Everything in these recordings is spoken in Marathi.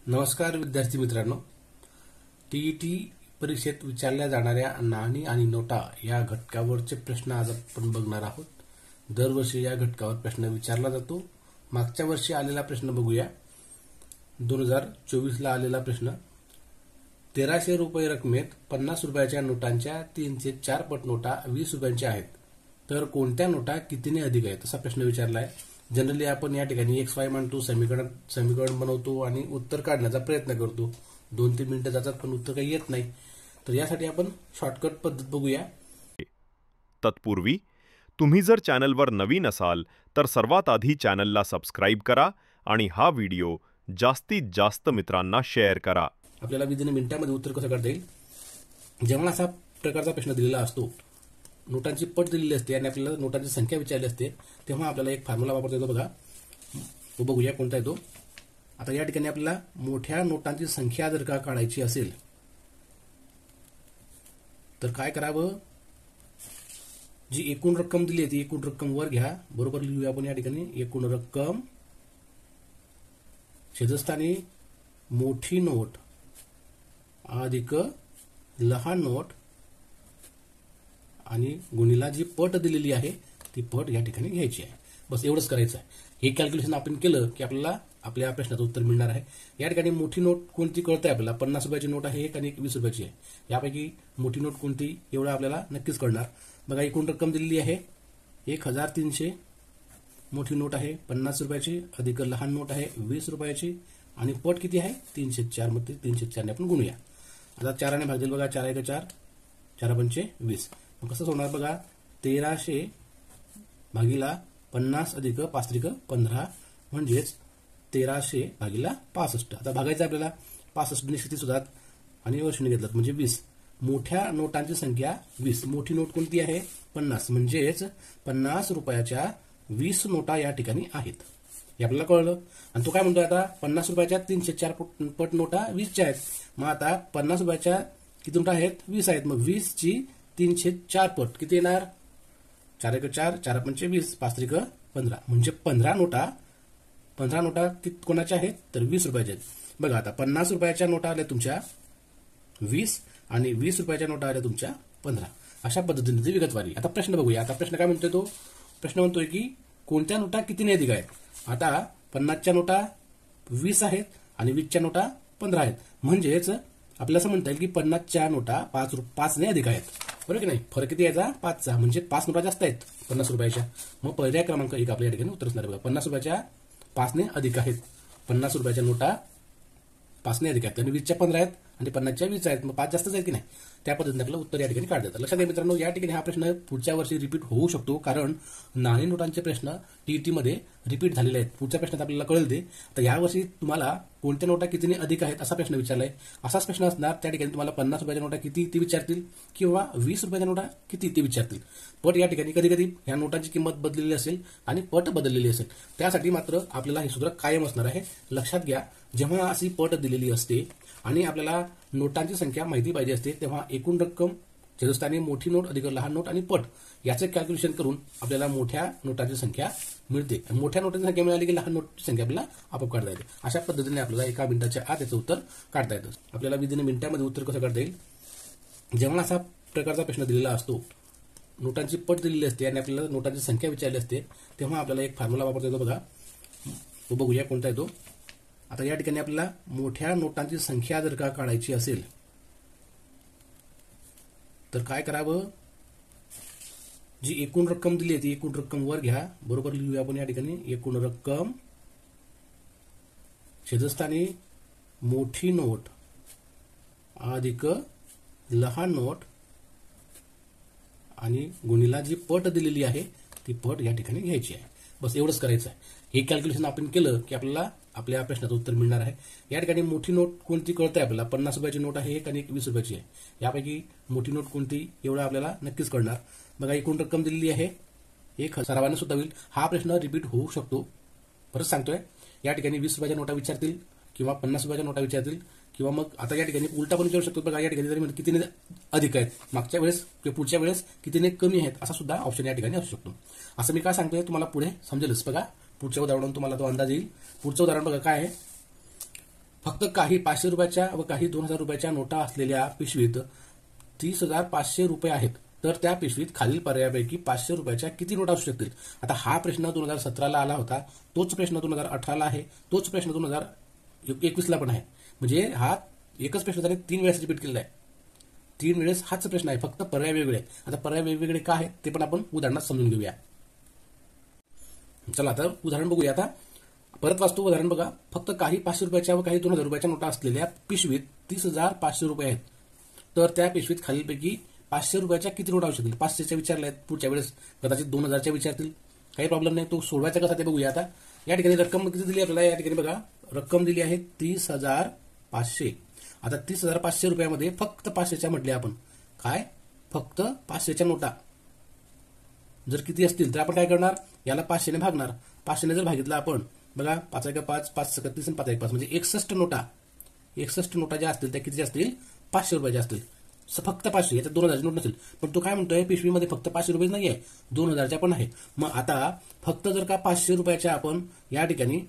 नमस्कार विद्यार्थी मित्रांनो, टीईटी परीक्षेत विचारल्या जाणाऱ्या नाणी आणि नोटा या घटकावरचे प्रश्न आज आपण बघणार आहोत। दरवर्षी या घटकावर प्रश्न विचारला जातो। मागच्या वर्षी आलेला प्रश्न बघूया। 2024 ला आलेला प्रश्न, 1300 रुपये रकमेत 50 रुपयाच्या नोटांच्या 3/4 पट नोटा 20 रुपयांच्या आहेत, तर कोणत्या नोटा कितीने अधिक आहेत असा प्रश्न विचारला आहे। जनरली आपण या ठिकाणी एक्स वाय मांडतो, समीकरण बनवतो आणि उत्तर काढण्याचा प्रयत्न करतो। 2-3 मिनिटं जातात पण उत्तर काही येत नाही, तर यासाठी आपण शॉर्टकट पद्धत बघूया। तत्पूर्वी तुम्ही जर चॅनलवर नवीन असाल तर सर्वात आधी चॅनलला सबस्क्राइब करा आणि हा व्हिडिओ जास्तीत जास्त मित्रांना शेअर करा। आपल्याला विदिन मिनिटांमध्ये उत्तर कसं काढता येईल, जेव्हा असा प्रकारचा प्रश्न दिलेला असतो, नोटांची पट दिलेली असते आणि आपल्याला नोटांची संख्या विचारली असते, तेव्हा आपल्याला एक फॉर्म्युला वापरता येतो बघा। तो बघूया कोणता येतो। आता या ठिकाणी आपल्याला मोठ्या नोटांची संख्या जर का काढायची असेल तर काय करावं, जी एकूण रक्कम दिली आहे ती एकूण रक्कम वर घ्या, बरोबर लिहूया आपण या ठिकाणी एकूण रक्कम छेदस्थानी मोठी नोट अधिक लहान नोट आणि गुणिला जी पट दिलेली आहे ती पट या ठिकाणी घ्यायची आहे। बस एवढंच करायचं आहे। हे कॅल्क्युलेशन आपण केलं की आपल्याला आपल्या प्रश्नाचं उत्तर मिळणार आहे। या ठिकाणी मोठी नोट कोणती कळते आपल्याला, 50 रुपयाची नोट आहे एक आणि 20 रुपयाची आहे। यापैकी मोठी नोट कोणती एवढं आपल्याला नक्कीच कळणार। बघा, एकूण रक्कम दिलेली आहे 1300, मोठी नोट आहे 50 रुपयाची अधिक लहान नोट आहे 20 रुपयाची आणि पट किती आहे 3/4 मध्ये 3/4 ने आपण गुणूया। आता 4 ने भाग दिला बघा, 4 × 4 4 × 5 20। मग कसं होणार बघा, 1300 भागिला 50 अधिक 5 × 15 म्हणजेच 1300 भागिला 65। आता भागायचं आपल्याला 65 निश्चित सुद्धा आणि वर्षाने घेतलं म्हणजे 20। मोठ्या नोटांची संख्या 20, मोठी नोट कोणती आहे 50, म्हणजेच 50 रुपयाच्या 20 नोटा या ठिकाणी आहेत, हे आपल्याला कळलं। आणि तो काय म्हणतोय आता, 50 रुपयाच्या 3/4 पट नोटा 20च्या आहेत। मग आता 50 रुपयाच्या किती नोटा आहेत 20 आहेत, मग 20 ची 3/4 पट किती येणार, 4 × 4 4 × 5 20 5 × 15 म्हणजे 15 नोटा कोणाच्या आहेत तर 20 रुपयाच्या आहेत। बघा, आता 50 रुपयाच्या नोटा आल्या तुमच्या 20 आणि 20 रुपयाच्या नोटा आल्या तुमच्या 15। अशा पद्धतीने ती विगतवारी। आता प्रश्न बघूया। आता प्रश्न काय म्हणतोय, तो प्रश्न म्हणतोय की कोणत्या नोटा कितीने अधिक आहेत। आता 50च्या नोटा 20 आहेत आणि 20च्या नोटा 15 आहेत, म्हणजेच आपल्याला असं म्हणता येईल की 50च्या नोटा 5 ने अधिक आहेत, बरोबर की नाही। फरक किती यायचा 5चा, म्हणजे 5 नोटा जास्त आहेत 50 रुपयाच्या। मग पर्याय क्रमांक 1 आपल्या या ठिकाणी उत्तर असणार बघा, 50 रुपयाच्या 5 ने अधिक आहेत। 50 रुपयाच्या नोटा 5 ने अधिक आहेत आणि 20च्या 15 आहेत आणि 50च्या 20 आहेत, मग 5 जास्तच आहेत की नाही। त्या पद्धतीने आपलं उत्तर या ठिकाणी काढता येतं। लक्षात घ्या मित्रांनो, या ठिकाणी हा प्रश्न पुढच्या वर्षी रिपीट होऊ शकतो, कारण नाणी नोटांचे प्रश्न टीईटी मध्ये रिपीट झालेले आहेत। पुढच्या प्रश्नात आपल्याला कळेल ते। तर यावर्षी तुम्हाला कोणत्या नोटा कितीने अधिक आहेत असा प्रश्न विचारलाय, असाच प्रश्न असणार। त्या ठिकाणी तुम्हाला 50 रुपयाच्या नोटा किती ते विचारतील किंवा 20 रुपयाच्या नोटा किती ते विचारतील। पट या ठिकाणी कधी कधी या नोटांची किंमत बदललेली असेल आणि पट बदललेली असेल, त्यासाठी मात्र आपल्याला हे सूत्र कायम असणार आहे। लक्षात घ्या, जेव्हा अशी पट दिलेली असते आणि आपल्याला नोटांची संख्या माहिती पाहिजे असते, तेव्हा एकूण रक्कम छेदस्थानी मोठी नोट अधिक लहान नोट आणि पट याचे कॅल्क्युलेशन करून आपल्याला मोठ्या नोटांची संख्या मिळते। मोठ्या नोटांची संख्या मिळाली की लहान नोटची संख्या आपल्याला आपोआप काढता येते। अशा पद्धतीने आपल्याला 1 मिनिटाच्या आत याचं उत्तर काढता येतं। आपल्याला विदिन मिनिटांमध्ये उत्तर कसं काढता येईल, जेव्हा असा प्रकारचा प्रश्न दिलेला असतो, नोटांची पट दिलेली असते आणि आपल्याला नोटांची संख्या विचारली असते, तेव्हा आपल्याला एक फॉर्म्युला वापरता येतो बघा। तो बघूया कोणता येतो। आता या ठिकाणी आपल्याला मोठ्या नोटांची संख्या जर का काढायची असेल तर काय करावं, जी एकूण रक्कम दिली आहे ती एकूण रक्कम वर घ्या, बरोबर लिहूया आपण या ठिकाणी एकूण रक्कम छेदस्थानी मोठी नोट अधिक लहान नोट आणि गुणिला जी पट दिलेली आहे ती पट या ठिकाणी घ्यायची आहे। बस एवढंच करायचं आहे। हे कॅल्क्युलेशन आपण केलं की आपल्याला आपल्या प्रश्नाचं उत्तर मिळणार आहे। या ठिकाणी मोठी नोट कोणती कळते आपल्याला, 50 रुपयाची नोट आहे एक आणि 20 रुपयाची आहे। यापैकी मोठी नोट कोणती एवढं आपल्याला नक्कीच कळणार। बघा, एकूण रक्कम दिलेली आहे 1000, सर्वांना सुद्धा होईल। हा प्रश्न रिपीट होऊ शकतो, परत सांगतोय। या ठिकाणी 20 रुपयाच्या नोटा विचारतील किंवा 50 रुपयाच्या नोटा विचारतील किंवा मग आता या ठिकाणी उलटा पण विचारू शकतो। बघा, या ठिकाणी जरी कितीने अधिक आहेत, मागच्या वेळेस किंवा पुढच्या वेळेस कितीने कमी आहेत असा सुद्धा ऑप्शन या ठिकाणी असू शकतो। असं मी काय सांगतोय तुम्हाला पुढे समजेलच। बघा, पुढच्या उदाहरणातून तुम्हाला तो अंदाज येईल। पुढचं उदाहरण बघा काय आहे, फक्त काही 500 रुपयाच्या व काही 2000 रुपयाच्या नोटा असलेल्या पिशवीत 30,500 रुपये आहेत, तर त्या पिशवीत खालील पर्यायापैकी 500 रुपयाच्या किती नोटा असू शकतील? आता हा प्रश्न 2017ला आला होता, तोच प्रश्न 2018ला आहे, तोच प्रश्न 2021ला पण आहे. म्हणजे हा एकच प्रश्न त्याने 3 वेळेस रिपीट केलेला आहे. 3 वेळेस हाच प्रश्न आहे, फक्त पर्याय वेगळे आहेत. आता पर्याय वेगवेगळे का आहेत ते पण आपण उदाहरणात समजून घेऊया. चला आता उदाहरण बघूया. आता परत वाचतो उदाहरण बघा. फक्त काही 500 रुपयाच्या व काही 2000 रुपयाच्या नोटा असलेल्या पिशवीत 30,500 रुपये आहेत, तर त्या पिशवीत खालीलपैकी 500 रुपयाच्या किती नोटा असू शकतील? 500च्या विचारल्या आहेत, पुढच्या वेळेस कदाचित 2000च्या विचारतील, काही प्रॉब्लेम नाही. तो सोडवायचा कसा ते बघूया. आता या ठिकाणी रक्कम किती दिली आपल्याला? या ठिकाणी बघा रक्कम दिली आहे 30,500. आता 30,500 रुपयामध्ये फक्त 500च्या म्हटले आपण काय? फक्त 500च्या नोटा जर किती असतील तर आपण काय करणार? याला 500ने भागणार. 500ने जर भागितलं आपण बघा 5 × 5 5 × 30 आणि 5 × 5 म्हणजे 61 नोटा. 61 नोटा ज्या असतील त्या किती असतील? 500 रुपयाच्या असतील. फक्त 500, याच्यात 2000ची नोट नसेल. पण तो काय म्हणतोय, पिशवीमध्ये फक्त 500 रुपये नाही आहे, 2000च्या पण आहे. मग आता फक्त जर का 500 रुपयाच्या आपण या ठिकाणी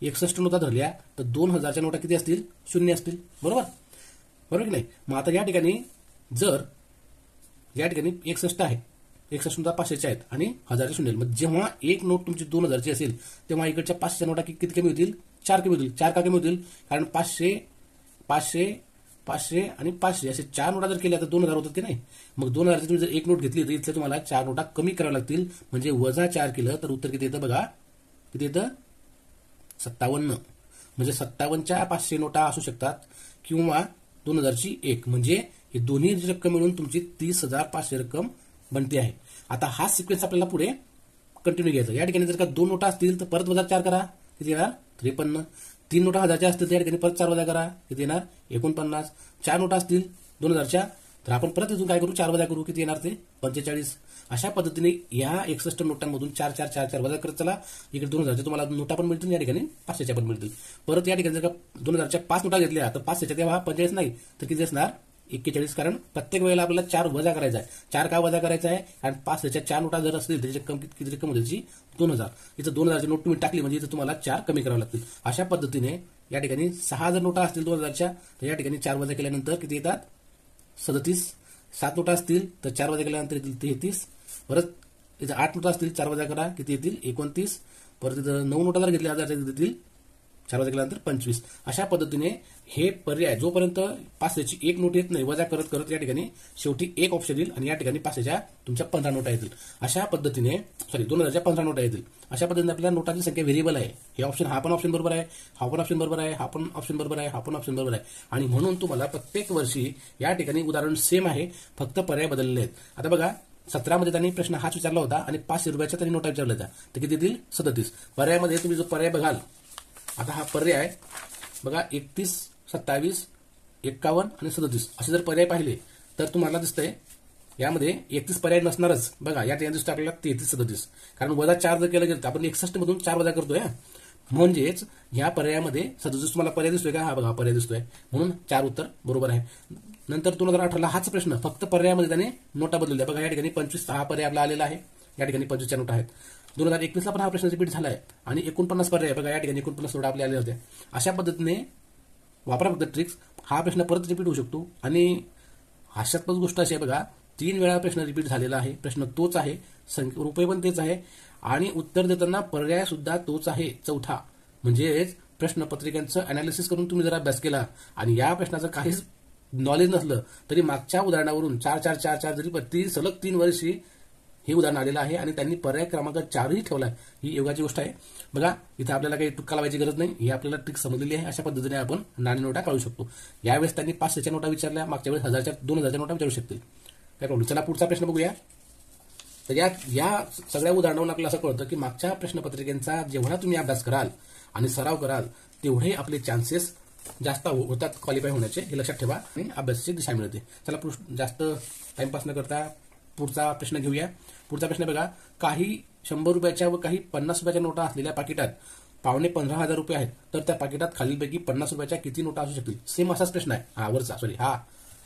61 नोटा धरल्या तर 2000च्या नोटा किती असतील? 0 असतील. बरोबर की नाही? मग आता या ठिकाणी जर या ठिकाणी 61 आहे, 61 नोटा 500च्या आहेत आणि 1000च्या 0. मग जेव्हा एक नोट तुमची 2000ची असेल तेव्हा इकडच्या 500च्या नोटा किती कमी होतील? 4 कमी होतील. 4 का कमी होतील? कारण 500 500 500 आणि 500 असे 4 नोटा जर केल्या तर 2000 होतात की नाही? मग 2000ची तुम्ही जर एक नोट घेतली तर इथल्या तुम्हाला 4 नोटा कमी कराव्या लागतील. म्हणजे वजा 4 केलं तर उत्तर किती येतं बघा? किती येतं? 57. म्हणजे 57च्या 500 नोटा असू शकतात किंवा 2000ची एक. म्हणजे हे दोन्ही रक्कम मिळून तुमची 30,500 रक्कम बनते आहे. आता हा सिक्वेन्स आपल्याला पुढे कंटिन्यू घ्यायचा. या ठिकाणी जर का 2 नोटा असतील तर परत वजा 4 करा, किती येणार? 53. 3 नोटा 1000च्या असतील तर या ठिकाणी परत 4 वजा करा, किती येणार? 49. 4 नोटा असतील 2000च्या तर आपण परत इथून काय करू? 4 वजा करू, किती येणार? ते 45. अशा पद्धतीने या 61 नोटांमधून 4 4 4 4 वजा करत चला. इकडे 2000च्या तुम्हाला नोटा पण मिळतील, या ठिकाणी 500च्या पण मिळतील. परत या ठिकाणी जर का 2000च्या 5 नोटा घेतल्या तर 500च्या तेव्हा 45 नाही तर किती असणार? 41. कारण प्रत्येक वेळेला आपल्याला 4 वजा करायचा आहे. 4 का वजा करायचा आहे? कारण 500च्या 4 नोटा जर असतील त्याची रक्कम किती रक्कम होती? 2000. इथं 2000ची नोट तुम्ही टाकली म्हणजे इथं तुम्हाला 4 कमी करावे लागतील. अशा पद्धतीने या ठिकाणी 6 जर नोटा असतील 2000च्या तर या ठिकाणी 4 वजा केल्यानंतर किती येतात? 37. 7 नोटा असतील तर 4 वजा केल्यानंतर येतील 33. परत इथं 8 नोटा असतील 4 वजा करा, किती येतील? 29. परत इथं 9 नोटा जर घेतल्या 1000च्या येतील 4 वजा केल्यानंतर 25. अशा पद्धतीने हे पर्याय जोपर्यंत 500ची एक नोट येत नाही वजा करत करत या ठिकाणी शेवटी एक ऑप्शन येईल आणि या ठिकाणी 500च्या तुमच्या 15 नोटा येतील. अशा पद्धतीने 2000च्या 15 नोटा येतील. अशा पद्धतीने आपल्याला नोटांची संख्या व्हेरिएबल आहे. हे ऑप्शन हा पण ऑप्शन बरोबर आहे, हा पण ऑप्शन बरोबर आहे, हा पण ऑप्शन बरोबर आहे, हा पण ऑप्शन बरोबर आहे. आणि म्हणून तुम्हाला प्रत्येक वर्षी या ठिकाणी उदाहरण सेम आहे, फक्त पर्याय बदलले आहेत. आता बघा 17मध्ये त्यांनी प्रश्न हाच विचारला होता आणि 500 रुपयाच्या त्यांनी नोटा विचारल्या होत्या, तर किती येतील? 37. पर्यायामध्ये तुम्ही जो पर्याय बघाल, आता हा पर्याय बघा 31, 27, 51 आणि 37 असे जर पर्याय पाहिले तर तुम्हाला दिसतंय यामध्ये 31 पर्याय नसणारच. बघा या ठिकाणी दिसतं आपल्याला 33, 37. कारण वजा 4 जर केलं गेलं तर आपण 61 मधून 4 वजा करतोय. म्हणजेच ह्या पर्यायामध्ये 37 तुम्हाला पर्याय दिसतोय का? हा बघा पर्याय दिसतोय, म्हणून 4 उत्तर बरोबर आहे. नंतर 2018ला हाच प्रश्न फक्त पर्यायामध्ये त्याने नोटा बदलल्या. बघा या ठिकाणी 25 हा पर्याय आपला आलेला आहे, या ठिकाणी 25च्या नोटा आहेत. 2021ला पण हा प्रश्न रिपीट झाला आहे आणि 49 पर्याय बघा या ठिकाणी 49 नोटा आपल्या आल्या होत्या. अशा पद्धतीने वापरा फक्त ट्रिक्स. हा प्रश्न परत रिपीट होऊ शकतो आणि हास्यास्पद गोष्ट अशी आहे बघा 3 वेळा प्रश्न रिपीट झालेला आहे. प्रश्न तोच आहे, रुपये पण तेच आहे आणि उत्तर देताना पर्याय सुद्धा तोच आहे, चौथा. म्हणजेच प्रश्नपत्रिकांचं अनालिसिस करून तुम्ही जर अभ्यास केला आणि या प्रश्नाचं काहीच नॉलेज नसलं तरी मागच्या उदाहरणावरून 4 4 4 4 जरी सलग 3 वर्षी हे उदाहरण आलेलं आहे आणि त्यांनी पर्याय क्रमांक 4ही ठेवला. ही योगाची गोष्ट आहे. बघा इथं आपल्याला काही टुक्का लावायची गरज नाही, ही आपल्याला ट्रिक समजलेली आहे. अशा पद्धतीने आपण नाणी नोटा काढू शकतो. यावेळेस त्यांनी 500च्या नोटा विचारल्या, मागच्या वेळेस 1000च्या 2000च्या नोटा विचारू शकतील, काय प्रॉब्लेम. चला पुढचा प्रश्न बघूया. तर या सगळ्या उदाहरणावरून आपल्याला असं कळतं की मागच्या प्रश्नपत्रिकेचा जेवढा तुम्ही अभ्यास कराल आणि सराव कराल तेवढे आपले चान्सेस जास्त होतात क्वालिफाय होण्याचे, हे लक्षात ठेवा आणि अभ्यासाची दिशा मिळते. चला जास्त टाइमपास न करता पुढचा प्रश्न घेऊया. पुढचा प्रश्न बघा, काही 100 रुपयाच्या व काही 50 रुपयाच्या नोटा असलेल्या पाकिटात 15,500 रुपये आहेत, तर त्या पाकिटात खालीलपैकी 50 रुपयाच्या किती नोटा असू शकतील? सेम असाच प्रश्न आहे हा वरचा,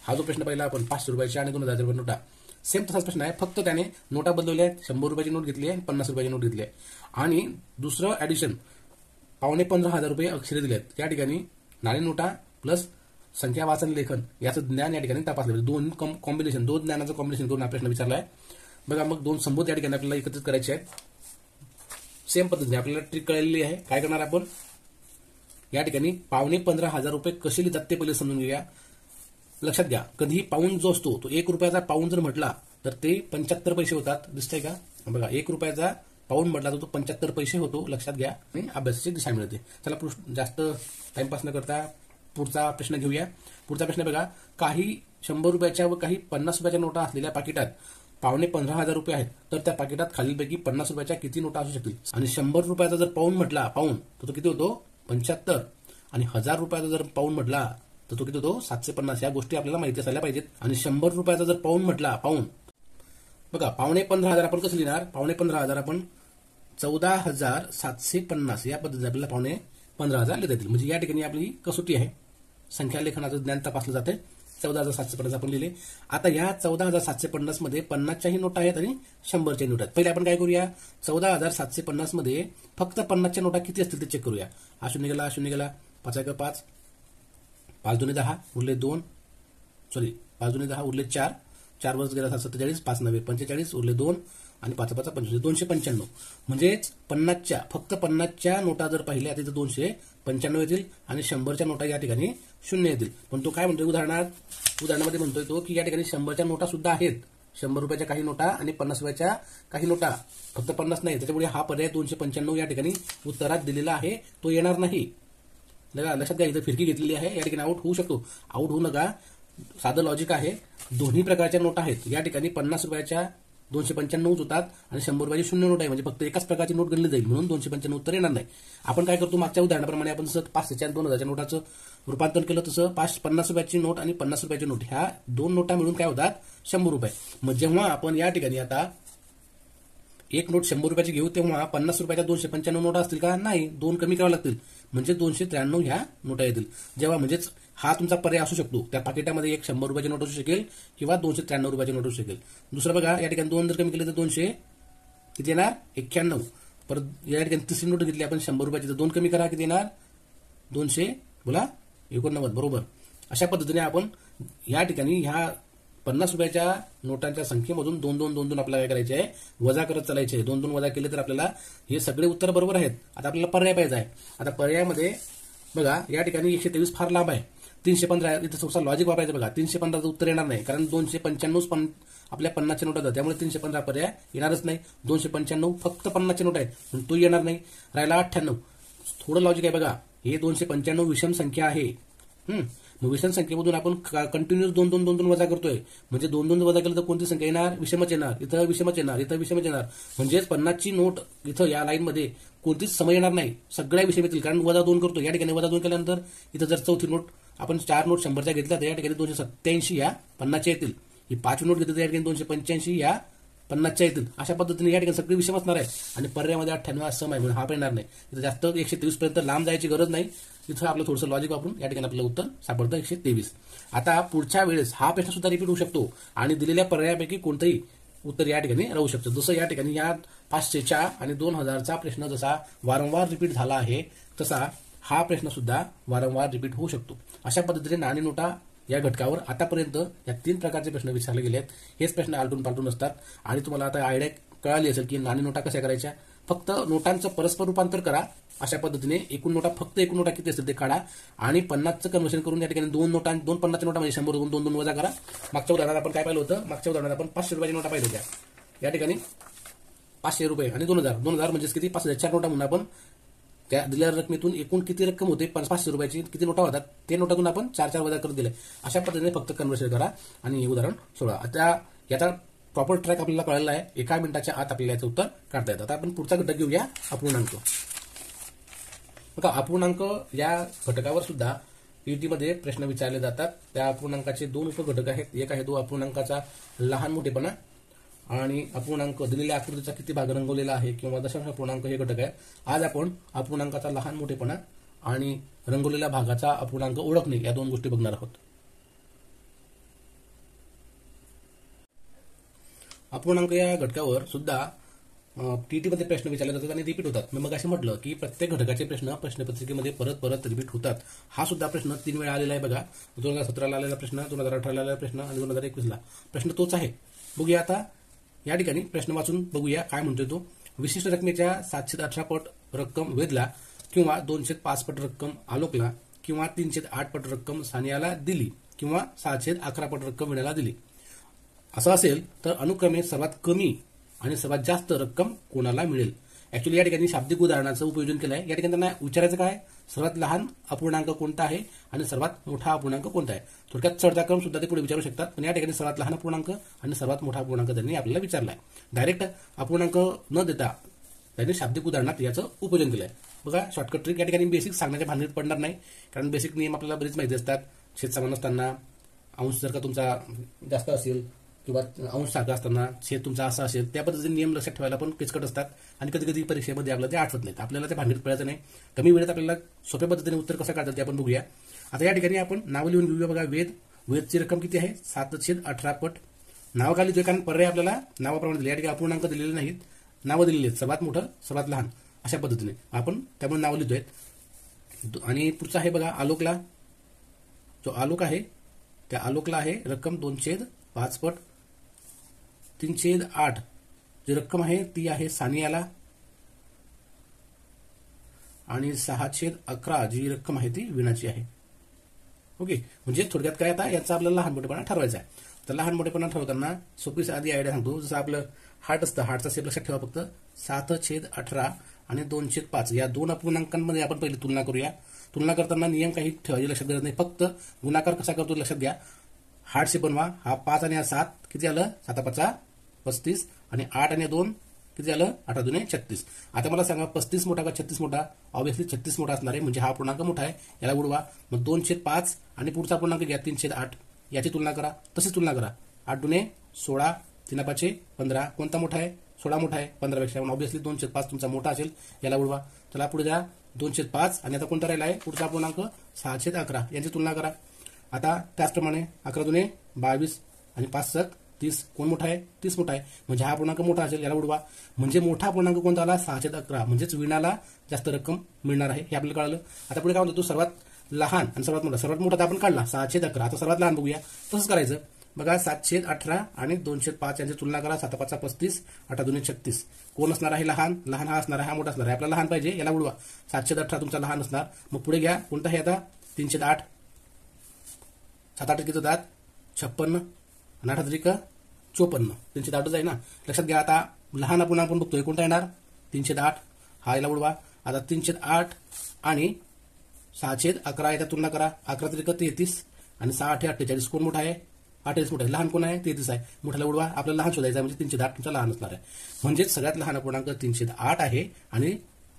हा जो प्रश्न पहिला आपण 500 रुपयाच्या आणि 2000 रुपये नोटा, सेम तसाच प्रश्न आहे, फक्त त्याने नोटा बदलवल्या आहेत. 100 रुपयाची नोट घेतली आहे, 50 रुपयाची नोट घेतली आहे आणि दुसरं ऍडिशन 15,500 रुपये अक्षरे दिले आहेत. या ठिकाणी नाणी नोटा प्लस संख्या वाचन लेखन याचं ज्ञान या ठिकाणी तपासलं. दोन कॉम्बिनेशन, दोन ज्ञानाचं कॉम्बिनेशन करून हा प्रश्न विचारला आहे. बघा मग दोन संबोध या ठिकाणी आपल्याला एकत्रित करायचे आहेत. सेम पद्धतीने आपल्याला ट्रिक कळलेली आहे. काय करणार आपण या ठिकाणी 15,500 रुपये कसे लिहितात ते पहिले समजून घेऊया. लक्षात घ्या, कधीही पाऊंड जो असतो तो 1 रुपयाचा पाऊंड जर म्हटला तर ते 75 पैसे होतात. दिसतंय का? बघा 1 रुपयाचा पाऊंड म्हटला तर तो 75 पैसे होतो. लक्षात घ्या आणि अभ्यासाची दिशा मिळते. चला जास्त टाइमपास न करता पुढचा प्रश्न घेऊया. पुढचा प्रश्न बघा, काही 100 रुपयाच्या व काही 50 रुपयाच्या नोटा असलेल्या पाकिटात 15,500 रुपये आहेत, तर त्या पाकिटात खालीलपैकी 50 रुपयाच्या किती नोटा असू शकतील? आणि 100 रुपयाचा जर पाऊंड म्हटला पाऊंड तर तो किती होतो? 75. आणि 1000 रुपयाचा जर पाऊंड म्हटला तर तो किती होतो? 750. या गोष्टी आपल्याला माहिती असायला पाहिजेत. आणि 100 रुपयाचा जर पाऊंड म्हटला पाऊंड, बघा 15,500 आपण कसं लिहिणार? 15,500 आपण 14,750 या पद्धतीने आपल्याला 15,500 लिहिता येतील. म्हणजे या ठिकाणी आपली कसोटी आहे, संख्या लेखनाचं ज्ञान तपासलं जाते. 14,750 आपण लिहिले. आता या 14,750 मध्ये 50च्याही नोटा आहेत आणि 100च्याही नोटा आहेत. पहिले आपण काय करूया, 14,750 मध्ये फक्त 50च्या नोटा किती असतील ते चेक करूया. हा शून्य गेला, शून्य गेला, 5 1 5, 5 2 10 उरले 2, 5 2 10 उरले 4, 4 वर्ष गेला 47, 5 9 45 उरले 2 आणि 5 5 25, 295. म्हणजेच 50च्या फक्त 50च्या नोटा जर पाहिल्या तिथे 295 येतील आणि 100च्या नोटा या ठिकाणी 0 येतील. पण तो काय म्हणतोय उदाहरणामध्ये म्हणतोय तो की या ठिकाणी 100च्या नोटा सुद्धा आहेत. 100 रुपयाच्या काही नोटा आणि 50 रुपयाच्या काही नोटा, फक्त 50 नाही. त्याच्यामुळे हा पर्याय 295 या ठिकाणी उत्तरात दिलेला आहे, तो येणार नाही. लक्षात घ्या, इथं फिरकी घेतलेली आहे, या ठिकाणी आउट होऊ शकतो. आउट होऊ नका, साधं लॉजिक आहे. दोन्ही प्रकारच्या नोटा आहेत. या ठिकाणी 50 रुपयाच्या 295 होतात आणि 100 रुपयाची 0 नोट आहे. म्हणजे फक्त एकाच प्रकारची नोट गणली जाईल, म्हणून 295 उत्तर येणार नाही. आपण काय करतो, मागच्या उदाहरणाप्रमाणे आपण जसं 500च्या आणि 2000च्या नोटाचं रूपांतर केलं तसं 50 रुपयाची नोट आणि 50 रुपयाची नोट ह्या दोन नोटा मिळून काय होतात? 100 रुपये. मग जेव्हा आपण या ठिकाणी आता एक नोट 100 रुपयाची घेऊ तेव्हा 50 रुपयाच्या 295 नोटा असतील का? नाही, 2 कमी करावं लागतील. म्हणजे 293 ह्या नोटा येतील. जेव्हा म्हणजेच हा तुमचा पर्याय असू शकतो. त्या पाकिटामध्ये एक 100 रुपयाची नोट असू शकेल किंवा 293 रुपयाची नोट असू शकेल. दुसरं बघा, या ठिकाणी 2 जर कमी केले तर 200 किती येणार? 91. परत या ठिकाणी तिसरी नोट घेतली आपण 100 रुपयाची, तर 2 कमी करा किती येणार? 289. बरोबर. अशा पद्धतीने आपण या ठिकाणी ह्या 50 रुपयाच्या नोटांच्या संख्येमधून 2 2 2 2 आपल्याला काय करायचे आहे? वजा करत चालायचे आहे. 2 2 वजा केले तर आपल्याला हे सगळे उत्तर बरोबर आहेत. आता आपल्याला पर्याय पाहिजे आहे. आता पर्यायामध्ये बघा या ठिकाणी 123 फार लांब आहे. 315 इथं थोडसा लॉजिक वापरायचं. बघा 315चं उत्तर येणार नाही, कारण 295 पण आपल्या 50च्या नोटा आहेत, त्यामुळे 315 पर्याय येणारच नाही. 295 फक्त 50च्या नोट आहेत, म्हणून तो येणार नाही. राहिला 98. थोडं लॉजिक आहे बघा, हे 295 विषम संख्या आहे. मग विषम संख्येमधून आपण कंटिन्युअस 2 2 2 2 वजा करतोय, म्हणजे 2 2 वजा केलं तर कोणती संख्या येणार? विषमच येणार. इथं विषमच येणार, इथं विषमच येणार. म्हणजेच 50ची नोट इथं या लाईनमध्ये कोणतीच समय येणार नाही, सगळ्या विषम येतील, कारण वजा 2 करतो. या ठिकाणी वजा 2 केल्यानंतर इथं जर चौथी नोट आपण 4 नोट 100च्या घेतल्या तर या ठिकाणी 287 या 50च्या येतील. ही 5 नोट घेतली तर या ठिकाणी 285 या 50च्या येतील. अशा पद्धतीने या ठिकाणी सगळी विषम असणार आहे आणि पर्यायामध्ये 98 सम आहे, म्हणून हा पण येणार नाही. इथं जास्त 123 पर्यंत लांब जायची गरज नाही. इथं आपलं थोडंसं लॉजिक वापरून या ठिकाणी आपलं उत्तर सापडतं 123. आता पुढच्या वेळेस हा प्रश्न सुद्धा रिपीट होऊ शकतो आणि दिलेल्या पर्यायापैकी कोणतंही उत्तर या ठिकाणी राहू शकतं. जसं या ठिकाणी या 500च्या आणि 2000चा प्रश्न जसा वारंवार रिपीट झाला आहे, तसा हा प्रश्न सुद्धा वारंवार रिपीट होऊ शकतो. अशा पद्धतीने नाणी नोटा या घटकावर आतापर्यंत या 3 प्रकारचे प्रश्न विचारले गेले आहेत. हेच प्रश्न आलटून पालटून असतात आणि तुम्हाला आता आयडिया कळाली असेल की नाणी नोटा कशा करायच्या. फक्त नोटांचं परस्पर रूपांतर करा. अशा पद्धतीने एकूण नोटा किती असतील ते काढा आणि 50चं कन्व्हर्शन करून या ठिकाणी 2 50च्या नोटा म्हणजे 100 2 2 वजा करा. मागच्या उदाहरणात आपण काय पाहिलं होतं? मागच्या उदाहरणात आपण 500 रुपयाची नोटा पाहिल्या होत्या. या ठिकाणी 500 रुपये आणि 2000 म्हणजे किती? 5,000 नोटा म्हणून आपण त्या दिलेल्या रकमेतून एकूण किती रक्कम होते? 500 रुपयाची किती नोटा होतात ते नोटातून आपण 4 वजा करत दिले. अशा पद्धतीने फक्त कन्व्हर्शन करा आणि हे उदाहरण सोडा. आता याचा प्रॉपर ट्रॅक आपल्याला कळलेला आहे. 1 मिनिटाच्या आत आपल्याला याचं उत्तर काढता येतं. आता आपण पुढचा घटक घेऊया, अपूर्णांक. बघा अपूर्णांक या घटकावर सुद्धा ईटीमध्ये प्रश्न विचारले जातात. त्या अपूर्णांकाचे 2 उपघटक आहेत. एक आहे तो अपूर्णांकाचा लहान मोठेपणा आणि अपूर्णांक दिलेल्या आकृतीचा किती भाग रंगवलेला आहे किंवा दशांश अपूर्णांक हे घटक आहे. आज आपण अपूर्णांकाचा लहान मोठेपणा आणि रंगवलेल्या भागाचा अपूर्णांक ओळखणे या 2 गोष्टी बघणार आहोत. अपूर्णांक या घटकावर सुद्धा टीटी मध्ये प्रश्न विचारले जातात आणि रिपीट होतात. मग असे म्हटलं की प्रत्येक घटकाचे प्रश्न प्रश्नपत्रिकेमध्ये परत परत रिपीट होतात. हा सुद्धा प्रश्न 3 वेळा आलेला आहे बघा. 2017ला आलेला प्रश्न, 2018ला आलेला प्रश्न आणि 2021ला प्रश्न तोच आहे. बघूया आता या ठिकाणी प्रश्न वाचून बघूया काय म्हणतोय तो. विशिष्ट रकमेच्या 718 पट रक्कम वेदला किंवा 205 पट रक्कम आलोकला किंवा 308 पट रक्कम सानियाला दिली किंवा 611 पट रक्कम वीणाला दिली असं असेल तर अनुक्रमे सर्वात कमी आणि सर्वात जास्त रक्कम कोणाला मिळेल. ऍक्च्युली या ठिकाणी शाब्दिक उदाहरणाचं उपयोजन केलं आहे. या ठिकाणी त्यांना विचारायचं काय, सर्वात लहान अपूर्णांक कोणता आहे आणि सर्वात मोठा अपूर्णांक कोणता आहे. थोडक्यात चढता क्रम सुद्धा ते पुढे विचारू शकतात, पण या ठिकाणी सर्वात लहान अपूर्णांक आणि सर्वात मोठा अपूर्णांक त्यांनी आपल्याला विचारलाय. डायरेक्ट अपूर्णांक न देता त्यांनी शाब्दिक उदाहरणात याचं उपयोजन केलंय. बघा शॉर्टकट ट्रिक. या ठिकाणी बेसिक सांगण्याच्या भानगडीत पडणार नाही, कारण बेसिक नियम आपल्याला बरेच माहिती असतात. छेद समान असताना अंश जर का तुमचा जास्त असेल किंवा अंश सारखा असताना छेद तुमचा असा असेल, त्या पद्धतीने नियम लक्षात ठेवायला पण किचकट असतात आणि कधी कधी परीक्षेमध्ये आपल्याला ते आठवत नाहीत. आपल्याला त्या भानगडीत पडायचं नाही. कमी वेळेत आपल्याला सोप्या पद्धतीने उत्तर कसं काढतात ते आपण बघूया. आता या ठिकाणी आपण नावं लिहून घेऊया. बघा वेदची रक्कम किती आहे, 718 पट. नावं का लिहितोय, कारण पर्याय आपल्याला नावाप्रमाणे दिले. या ठिकाणी अपूर्णांक दिलेले नाहीत, नावं दिलेली आहेत, सर्वात मोठं सर्वात लहान अशा पद्धतीने आपण त्यामुळे नावं लिहितोय. आणि पुढचा आहे बघा आलोकला. जो आलोक आहे त्या आलोकला आहे रक्कम 205 पट. 308 जी रक्कम आहे ती आहे सानियाला आणि 611 जी रक्कम आहे ती वीणाची आहे. ओके, म्हणजे थोडक्यात काय, आता याचा आपल्याला लहान मोठेपणा ठरवायचा आहे. तर लहान मोठेपणा ठरवताना सोपी आधी आयडिया सांगतो. जसं आपलं हार्ट असतं, हार्टचा शेप लक्षात ठेवा. फक्त 7/18 आणि 2/5 या दोन अपूर्णांकांमध्ये आपण पहिली तुलना करूया. तुलना करताना नियम काही ठेवायचे लक्षात गरज नाही, फक्त गुणाकार कसा करतो लक्षात घ्या. हार्ट शेप बनवा. हा 5 आणि हा 7 किती आलं, 7×5 35 आणि 8 आणि 2 किती आलं, 8×2 36. आता मला सांगा 35 मोठा का 36 मोठा. ऑब्व्हियसली 36 मोठा असणार आहे, म्हणजे हा पूर्णांक मोठा आहे, याला उडवा. मग 2/5 आणि पुढचा पूर्णांक घ्या 3/8, याची तुलना करा. तशीच तुलना करा. 8×2 16, 3×5 15. कोणता मोठा आहे, 16 मोठा आहे 15 पेक्षा. ऑब्व्हियसली 2/5 तुमचा मोठा असेल, याला उडवा. चला पुढे जा. 2/5 आणि आता कोणता राहिला आहे पुढचा पूर्णांक 611, यांची तुलना करा. आता त्याचप्रमाणे 11×2 22 आणि 5×7 30. कोण मोठा आहे, 30 मोठा आहे, म्हणजे हा पूर्णांक मोठा असेल, याला उडवा. म्हणजे मोठा पूर्णांक कोणता आला, 611, म्हणजेच वीणाला जास्त रक्कम मिळणार आहे, हे आपल्याला कळलं. आता पुढे काय म्हणतो, तो सर्वात लहान आणि सर्वात मोठा. सर्वात मोठा आपण काढला 611. आता सर्वात लहान बघूया. तसंच करायचं बघा. 718 आणि 205 यांची तुलना करा. 7×5 35, 8×2 36. कोण असणार आहे लहान, लहान हा असणार आहे, हा मोठा असणार आहे. आपल्याला लहान पाहिजे, याला उडवा. 718 तुमचा लहान असणार. मग पुढे घ्या. कोणता आहे आता, 308. 7×8 किती होतात, 56 आणि 8×3 54. 308 आहे ना, लक्षात घ्या. आता लहान आपण बघतोय, कोणता येणार, 308. हा याला उडवा. आता 308 आणि 611 याच्या तुलना करा. 11×3 33 आणि 6×8 48. कोण मोठा आहे, 48 मोठा आहे. लहान कोण आहे, 33 आहे. मोठ्याला उडवा. आपल्याला लहान शोधायचं आहे, म्हणजे 308 तुमचा लहान असणार आहे. म्हणजेच सगळ्यात लहान अपूर्णांक 308 आहे आणि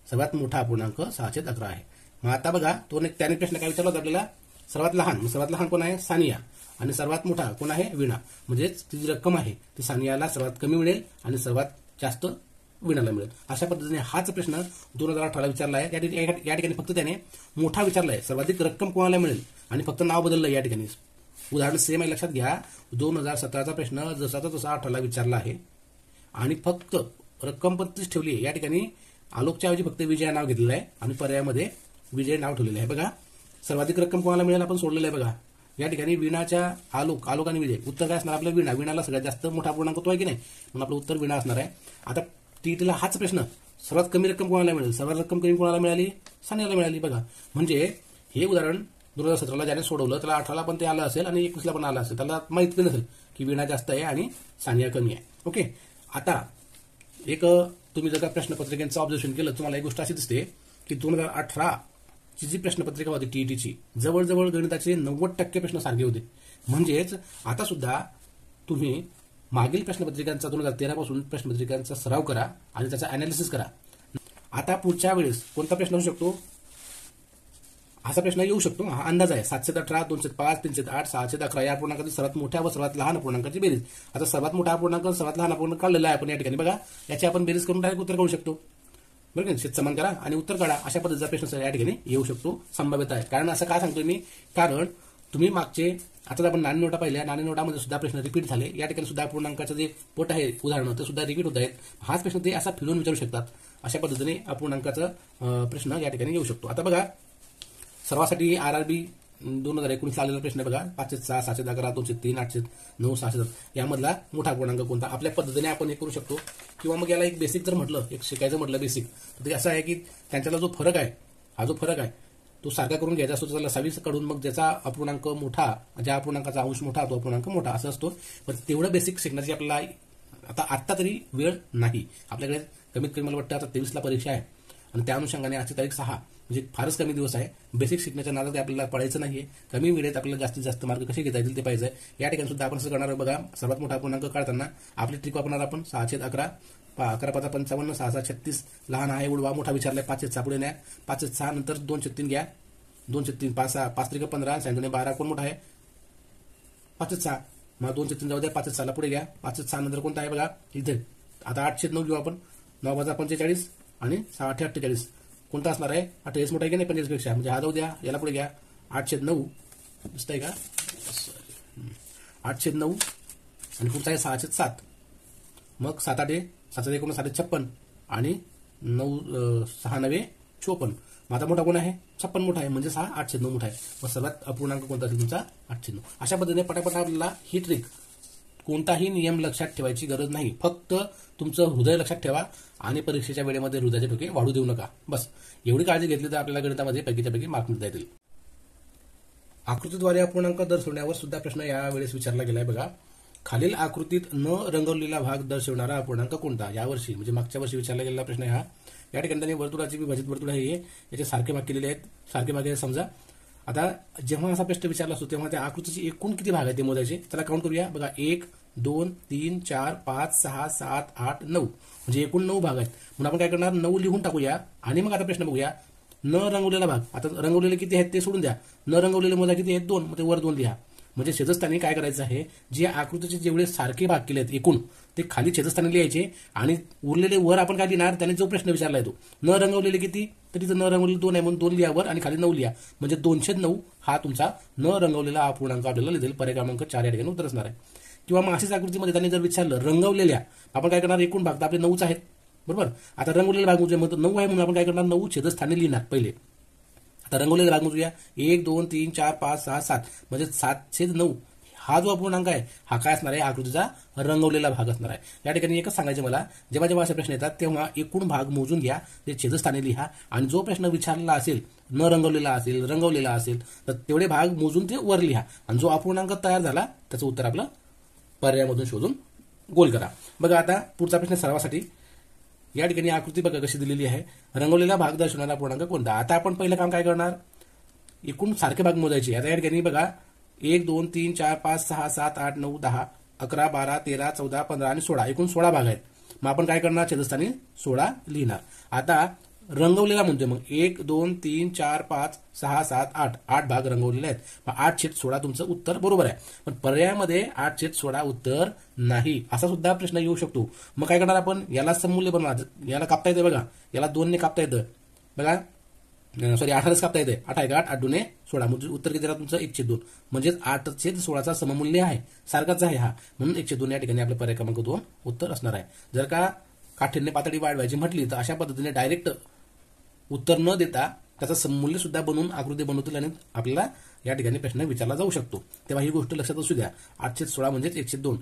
सर्वात मोठा अपूर्णांक 611 आहे. मग आता बघा, त्याने प्रश्न काय विचारला होता आपल्याला, सर्वात लहान कोण आहे, सानिया, आणि सर्वात मोठा कोण आहे, वीणा. म्हणजेच ती जी रक्कम आहे ती सानियाला सर्वात कमी मिळेल आणि सर्वात जास्त वीणाला मिळेल. अशा पद्धतीने हाच प्रश्न 2018ला विचारला आहे. या ठिकाणी फक्त त्याने मोठा विचारलाय, सर्वाधिक रक्कम कोणाला मिळेल, आणि फक्त नाव बदललं या ठिकाणी. उदाहरण सेम आहे, लक्षात घ्या. 2017चा प्रश्न जसाचा तसा 18ला विचारला आहे आणि फक्त रक्कम पण तीच ठेवली आहे. या ठिकाणी आलोकच्या ऐवजी फक्त विजय नाव घेतलेलं आहे आणि पर्यायामध्ये विजय नाव ठेवलेलं आहे. बघा, सर्वाधिक रक्कम कोणाला मिळेल आपण सोडलेलं आहे. बघा या ठिकाणी वीणाच्या आलोक आणि विजय. उत्तर काय असणार आपलं, वीणाला सगळ्यात जास्त मोठा पूर्णांक तो आहे की नाही, म्हणून आपलं उत्तर वीणा असणार आहे. आता टीटीला हाच प्रश्न, सर्वात कमी रक्कम कोणाला मिळेल, सर्वात रक्कम कमी कोणाला मिळाली, सानियाला मिळाली. बघा, म्हणजे हे उदाहरण 2017ला ज्याने सोडवलं त्याला 18ला पण ते आलं असेल आणि 21ला पण आलं असेल, त्याला माहिती नसेल की वीणा जास्त आहे आणि सानिया कमी आहे. ओके, आता एक तुम्ही जर का प्रश्नपत्रिकेचं ऑब्झर्वेशन केलं, तुम्हाला एक गोष्ट अशी दिसते की 2018 ची जी प्रश्नपत्रिका होती टीईटीची, जवळजवळ गणिताचे 90% प्रश्न सारखे होते. म्हणजेच आता सुद्धा तुम्ही मागील प्रश्नपत्रिकांचा 2013 पासून प्रश्नपत्रिकांचा सराव करा आणि त्याचा अनालिसिस करा. आता पुढच्या वेळेस कोणता प्रश्न होऊ शकतो, असा प्रश्न येऊ शकतो. हा अंदाज आहे. 718, 205, 308, 611 या पूर्णांकाची सर्वात मोठ्या व सर्वात लहान पूर्णांकाची बेरीज. आता सर्वात मोठा पूर्णांक सर्वात लहान पूर्णांक काढलेला आहे आपण या ठिकाणी. बघा, याची आपण बेरीज करून डायरेक्ट उत्तर काढू शकतो. बरोबर का, शेत समान करा आणि उत्तर काढा. अशा पद्धतीचा प्रश्न या ठिकाणी येऊ शकतो, संभाव्यता आहे. कारण असं का सांगतोय मी, कारण तुम्ही मागचे आता आपण नाणी नोटा पाहिल्या, नाणी नोटामध्ये सुद्धा प्रश्न रिपीट झाले. या ठिकाणी सुद्धा अपूर्णांकाचं जे पट आहे उदाहरणं ते सुद्धा रिपीट होत आहेत. हाच प्रश्न ते असा फिरून विचारू शकतात. अशा पद्धतीने अपूर्णांकाचा प्रश्न या ठिकाणी येऊ शकतो. आता बघा सर्वांसाठी RRB 2019 आलेला प्रश्न आहे बघा. 506, 711, 203, 809, 607 यामधला मोठा अपूर्णांक कोणता. आपल्या पद्धतीने आपण हे करू शकतो. किंवा मग याला एक बेसिक जर म्हटलं, एक शिकायचं म्हटलं बेसिक, तर ते असं आहे की त्यांच्याला जो फरक आहे, हा जो फरक आहे तो सारखा करून घ्यायचा असतो. त्याला 27 कडून मग ज्याचा अपूर्णांक मोठा, ज्या अपूर्णांकाचा अंश मोठा तो अपूर्णांक मोठा असं असतो. पण तेवढं बेसिक शिकण्याची आपल्याला आत्ता तरी वेळ नाही आपल्याकडे. कमीत कमी मला वाटतं आता 23ला परीक्षा आहे आणि त्या अनुषंगाने आजची तारीख 6 म्हणजे फारच कमी दिवस आहे. बेसिक शिकण्याच्या नादात आपल्याला पडायचं नाहीये. कमी वेळेत आपल्याला जास्तीत जास्त मार्क कसे घेता येतील ते पाहिजे. या ठिकाणी सुद्धा आपण असं करणार आहे बघा. सर्वात मोठा अपूर्णांक काढताना आपली ट्रिक वापरणार आपण 6/11, 11×5=55, 6×6=36, लहान आहे उडवा, मोठा विचारलाय 5/6 पुढे न्या, 5/6 नंतर 2/3 घ्या, 2/3 5×5=15, 7×12 कोण मोठा आहे 5/6, मग 2/3 जाऊ द्या, 5/6 पुढे घ्या, 5/6 नंतर कोणता आहे बघा इथे. आता 8/9 घेऊ आपण, 9×45 आणि 6×8=48 कोणता असणार आहे 48 मोठा आहे की नाही 45 पेक्षा, म्हणजे हा जाऊ द्या, याला पुढे घ्या 8/9 दिसतंय का 8/9 आणि पुढचा आहे 6/7, मग 7×8=56 आणि 6×9=54. मग आता मोठा कोण आहे 56 मोठा आहे, म्हणजे 8/9 मोठा आहे. मग सर्वात अपूर्णांक कोणता असेल तुमचा 8/9. अशा पद्धतीने पटापट आपल्याला ही ट्रिक, कोणताही नियम लक्षात ठेवायची गरज नाही. फक्त तुमचं हृदय लक्षात ठेवा आणि परीक्षेच्या वेळेमध्ये हृदयाचे ठोके वाढू देऊ नका. बस एवढी काळजी घेतली तर आपल्याला गणितामध्ये पैकीच्या पैकी मार्क मिळता येतील. आकृतीद्वारे अपूर्णांक दर्शवण्यावर सुद्धा प्रश्न यावेळेस विचारला गेलाय बघा. खालील आकृतीत न रंगवलेला भाग दर्शवणारा अपूर्णांक कोणता. यावर्षी म्हणजे मागच्या वर्षी विचारला गेलेला प्रश्न हा. या ठिकाणी त्यांनी वर्तुळाची विभाजित वर्तुळ आहे याचे सारखे भाग केलेले आहेत. सारखे भाग आहे समजा. आता जेव्हा असा प्रश्न विचारला असतो तेव्हा त्या आकृतीचे एकूण किती भाग आहेत ते मोजायचे. त्याला काउंट करूया बघा. 1 2 3 4 5 6 7 8 9 म्हणजे एकूण 9 भाग आहेत. म्हणून आपण काय करणार 9 लिहून टाकूया आणि मग आता प्रश्न बघूया. न रंगवलेला भाग, आता रंगवलेले किती आहेत ते सोडून द्या. न रंगवलेले मोजा किती आहेत 2, मग ते वर 2 लिहा. म्हणजे छेदस्थानी काय करायचं आहे, जे आकृतीचे जेवढे सारखे भाग केले आहेत एकूण ते खाली छेदस्थानी लिहायचे आणि उरलेले वर आपण काय लिहिणार, त्याने जो प्रश्न विचारला आहे तो. न रंगवलेले किती, तर तिथं न रंगवलेले 2 आहे म्हणून 2 लिहा वर आणि खाली 9 लिहा. म्हणजे 209 हा तुमचा न रंगवलेला अपूर्णांक आपल्याला लिहिल. पर्याय क्रमांक 4 या ठिकाणी उत्तर असणार आहे. किंवा मग अशाच आकृतीमध्ये त्यांनी जर विचारलं रंगवलेल्या, आपण काय करणार एकूण भाग तर आपले 9च आहेत बरोबर. आता रंगवलेला भाग मोजूया, मग 9 आहे म्हणून आपण काय करणार 9 छेदस्थानी लिहिणार पहिले. आता रंगवलेला भाग मोजूया. 1 2 3 4 5 6 7 म्हणजे 7/9 हा जो अपूर्णांक आहे हा काय असणार आहे आकृतीचा रंगवलेला भाग असणार आहे. या ठिकाणी एकच सांगायचे मला, जेव्हा जेव्हा असे प्रश्न येतात तेव्हा एकूण भाग मोजून घ्या, ते छेदस्थानी लिहा आणि जो प्रश्न विचारलेला असेल न रंगवलेला असेल रंगवलेला असेल तर तेवढे भाग मोजून ते वर लिहा आणि जो अपूर्णांक तयार झाला त्याचं उत्तर आपलं पर्यायामधून शोधून गोल करा. बघा आता पुढचा प्रश्न सर्वांसाठी. या ठिकाणी आकृती बघा कशी दिलेली आहे. रंगवलेला भाग दर्शवणारा पूर्णांक कोणता. आता आपण पहिलं काम काय करणार, एकूण सारखे भाग मोजायचे. आता या ठिकाणी बघा 1 2 3 4 5 6 7 8 9 10 11 12 13 14 15 आणि 16 एकूण 16 भाग आहेत. मग आपण काय करणार छेदस्थानी 16 लिहिणार. आता रंगवलेला म्हणतोय मग 1 2 3 4 5 6 7 8 8 भाग रंगवलेले आहेत. मग 8/16 तुमचं उत्तर बरोबर आहे. पण पर्यायामध्ये 8/16 उत्तर नाही असा सुद्धा प्रश्न येऊ शकतो. मग काय करणार आपण, याला सममूल्य बनवणार. याला कापता येते बघा, याला 2 ने कापता येतं बघा, सॉरी 8 कापता येते. 8 आहे का 8 8 2 16 म्हणजे उत्तर किती राहतं तुमचं 1/2 म्हणजेच 8/16 सममूल्य आहे, सारखाच आहे हा, म्हणून 1/2 या ठिकाणी आपल्या पर्याय क्रमांक 2 उत्तर असणार आहे. जर का काठीण्य पातळी वाढवायची म्हटली तर अशा पद्धतीने डायरेक्ट उत्तर न देता त्याचं सममूल्य सुद्धा बनवून आकृती बनवतील आणि आपल्याला या ठिकाणी प्रश्न विचारला जाऊ शकतो. तेव्हा ही गोष्ट लक्षात असू द्या. 8/16 म्हणजेच 1/2.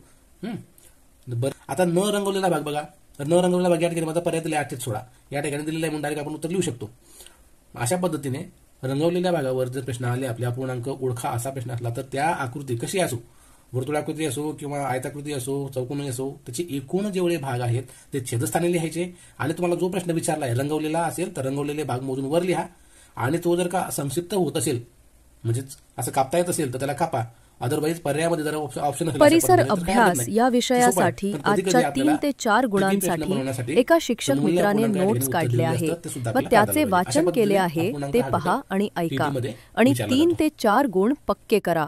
बरं आता न रंगवलेला भाग बघा. तर न रंगवलेला भाग या ठिकाणी माझा पर्याय दिला 8/16 या ठिकाणी दिलेला आहे म्हणून डायरेक्ट आपण उत्तर लिहू शकतो. अशा पद्धतीने रंगवलेल्या भागावर जर प्रश्न आले आपल्या अपूर्णांक ओळखा असा प्रश्न असला तर त्या आकृती कशी असो, वर्तुळाकृती असो किंवा आयताकृती असो चौकोनी असो, त्याचे एकूण जेवढे भाग आहेत ते छेदस्थानी लिहायचे आणि तुम्हाला जो प्रश्न विचारला आहे रंगवलेला असेल तर रंगवलेले भाग मोजून वर लिहा आणि तो जर का संक्षिप्त होत असेल म्हणजे असं कापता येत असेल तर त्याला कापा. अदरवाईज पर्यायामध्ये जर ऑप्शन परिसर अभ्यास या विषयासाठी आजच्या 3 ते 4 गुणांसाठी एका शिक्षक मित्राने नोट्स काढले आहेत व त्याचे वाचन केले आहे ते पहा आणि ऐका आणि 3 ते 4 गुण पक्के करा.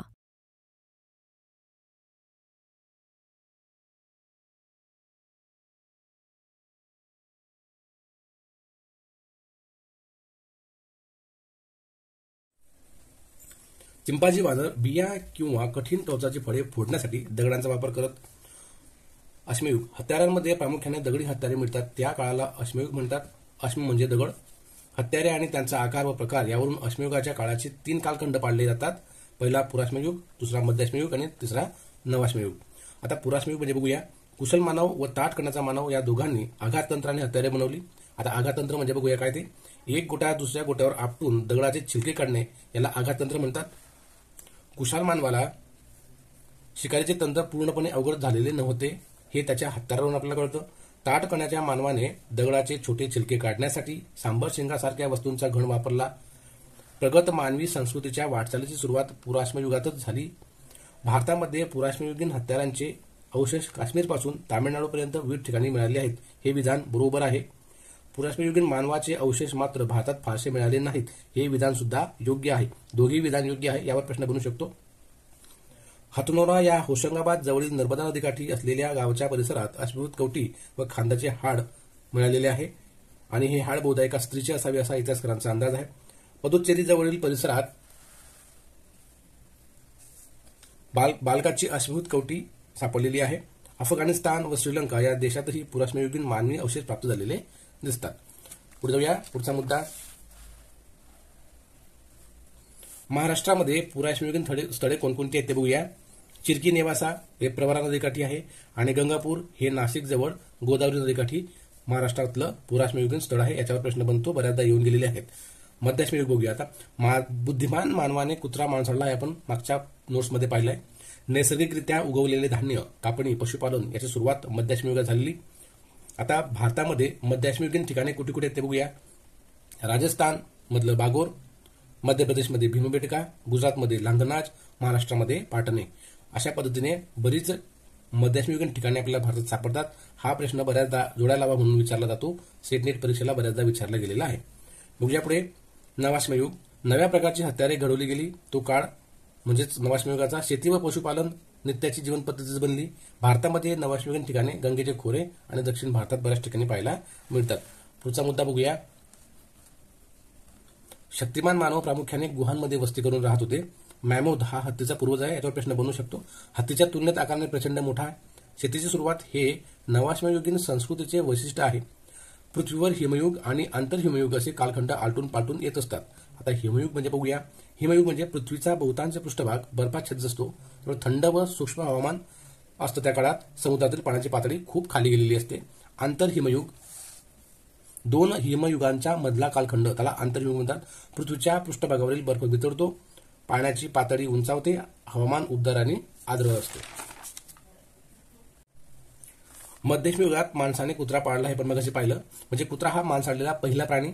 चिंपांझी वानर बिया किंवा कठीण टोचाची फळे फोडण्यासाठी दगडांचा वापर करत. अश्मयुग. हत्यारांमध्ये प्रामुख्याने दगडी हत्यारे मिळतात त्या काळाला अश्मयुग म्हणतात. अश्म म्हणजे दगड. हत्यारे आणि त्यांचा आकार व प्रकार यावरून अश्मयुगाच्या काळाचे 3 कालखंड पाडले जातात. पहिला पुराश्मयुग, दुसरा मध्याश्मयुग आणि तिसरा नवाश्मयुग. आता पुराश्मयुग म्हणजे बघूया. कुशल मानव व ताठ करण्याचा मानव या दोघांनी आघाततंत्राने हत्यारे बनवली. आता आघाततंत्र म्हणजे बघूया काय ते. एक गोटा दुसऱ्या गोट्यावर आपटून दगडाचे छिलके काढणे याला आघाततंत्र म्हणतात. कुशाल मानवाला शिकारीचे तंत्र पूर्णपणे अवगत झालेले नव्हते हे त्याच्या हत्यारावरून आपल्याला कळतं. ताठ करण्याच्या मानवाने दगडाचे छोटे छिलके काढण्यासाठी सांबर शेंगासारख्या वस्तूंचा घण वापरला. प्रगत मानवी संस्कृतीच्या वाटचालीची सुरुवात पुराश्मयुगातच झाली. भारतामध्ये पुराश्मयुगीन हत्यारांचे अवशेष काश्मीरपासून तामिळनाडूपर्यंत विविध ठिकाणी मिळाले आहेत. हे विधान बरोबर आहे. पुराश्मयुगीन मानवाचे अवशेष मात्र भारतात फारसे मिळाले नाहीत हे विधान सुद्धा योग्य आहे. दोघी विधान योग्य आहे. यावर प्रश्न बनू शकतो. हथनोरा या होशंगाबाद जवळील नर्मदा नदीकाठी असलेल्या गावच्या परिसरात अश्मयुत कवटी व खांदाचे हाड मिळालेले आहे आणि हे हाड बहुधा एका स्त्रीचे असावे असा इतिहासकारांचा अंदाज आहे. पदुच्चेरी जवळील परिसरात बालकाची अश्मयुत कवटी सापडलेली आहे. अफगाणिस्तान व श्रीलंका या देशातही पुराश्मयुगीन मानवी अवशेष प्राप्त झालेले दिसतात. पुढे जाऊया. पुढचा मुद्दा. महाराष्ट्रामध्ये पुराश्मयुगीन स्थळे कोणकोणती आहेत ते बघूया. चिरकी नेवासा हे प्रवरा नदीकाठी आहे आणि गंगापूर हे नाशिक जवळ गोदावरी नदीकाठी महाराष्ट्रातलं पुराश्मयुगीन स्थळ आहे. याच्यावर प्रश्न बनतो. बऱ्याचदा येऊन गेलेले आहेत. मध्याश्मयुग बघूया. आता बुद्धिमान मानवाने कुत्रा माणसाला हे आपण मागच्या नोट्समध्ये पाहिलंय. नैसर्गिकरित्या उगवलेले धान्य, कापणी, पशुपालन याची सुरुवात मध्याश्मयुगात झालेली. आता भारतामध्ये मध्याश्मयुगीन ठिकाणे कुठे कुठे आहेत ते बघूया. राजस्थान मधलं बागोर, मध्य प्रदेशमध्ये भीमबेटका, गुजरातमध्ये लांगनाज, महाराष्ट्रामध्ये पाटणे. अशा पद्धतीने बरीच मध्याश्मयुगीन ठिकाणे आपल्याला भारतात सापडतात. हा प्रश्न बऱ्याचदा जोड्या लावा म्हणून विचारला जातो. सेट नेट परीक्षेला बऱ्याचदा विचारला गेलेला आहे. बघूया पुढे. नवाश्मयुग. नव्या प्रकारची हत्यारे घडवली गेली. तो काळ म्हणजेच नवाश्मयुगाचा शेती व पशुपालन नित्याची जीवन पद्धतीच बनली. भारतामध्ये नवाश्मयुगीन ठिकाणे गंगेचे खोरे आणि दक्षिण भारतात बऱ्याच ठिकाणी पाहायला मिळतात. पुढचा मुद्दा बघूया. शक्तिमान मानव प्रामुख्याने गुहांमध्ये वस्ती करून राहत होते. मॅमोथ हा हत्तीचा पूर्वज आहे. याच्यावर प्रश्न बनू शकतो. हत्तीच्या तुलनेत आकाराने प्रचंड मोठा आहे. शेतीची सुरुवात हे नवाश्मयुगीन संस्कृतीचे वैशिष्ट्य आहे. पृथ्वीवर हिमयुग आणि आंतरहिमयुग असे कालखंड आलटून पालटून येत असतात. आता हिमयुग म्हणजे बघूया. हिमयुग म्हणजे पृथ्वीचा बहुतांश पृष्ठभाग बर्फाच्छादित असतो. थंड व सूक्ष्म हवामान असतं. त्या काळात समुद्रातील पाण्याची पातळी खूप खाली गेलेली असते. आंतरहिमयुग 2 हिमयुगांच्या मधला कालखंड त्याला आंतरहिमयुग म्हणतात. पृथ्वीच्या पृष्ठभागावरील बर्फ वितळतो, पाण्याची पातळी उंचावते, हवामान उबदार आणि आर्द्र असते. मध्ययुगात माणसाने कुत्रा पाळला हे पण मग पाहिलं. म्हणजे कुत्रा हा मांसाळलेला पहिला प्राणी.